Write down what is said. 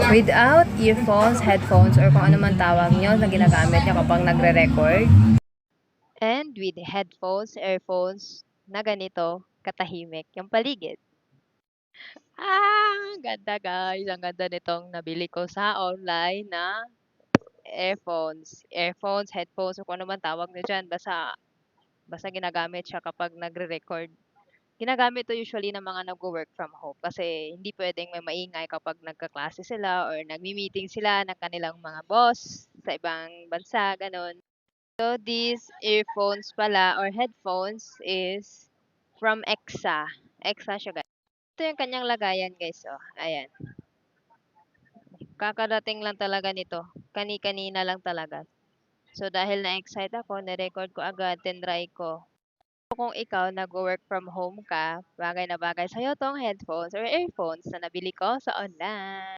Without earphones, headphones, or kung ano man tawag nyo na ginagamit nyo kapag nagre-record. And with headphones, earphones na ganito, katahimik yung paligid. Ganda guys. Ang ganda nitong nabili ko sa online na earphones. Earphones, headphones, o kung ano man tawag nyo dyan. Basta ginagamit siya kapag nagre-record. Ginagamit to usually ng mga nag-work from home kasi hindi pwedeng may maingay kapag nagkaklase sila or nagmi-meeting sila ng kanilang mga boss sa ibang bansa, ganun. So, these earphones pala or headphones is from EXA. EXA siya guys. Ito yung kanyang lagayan guys, oh. Ayan. Kakadating lang talaga nito. Kani-kanina lang talaga. So, dahil na-excite ako, na-record ko agad, tinry ko. Kung ikaw nag-work from home ka, bagay na bagay sa'yo tong headphones or earphones na nabili ko sa online.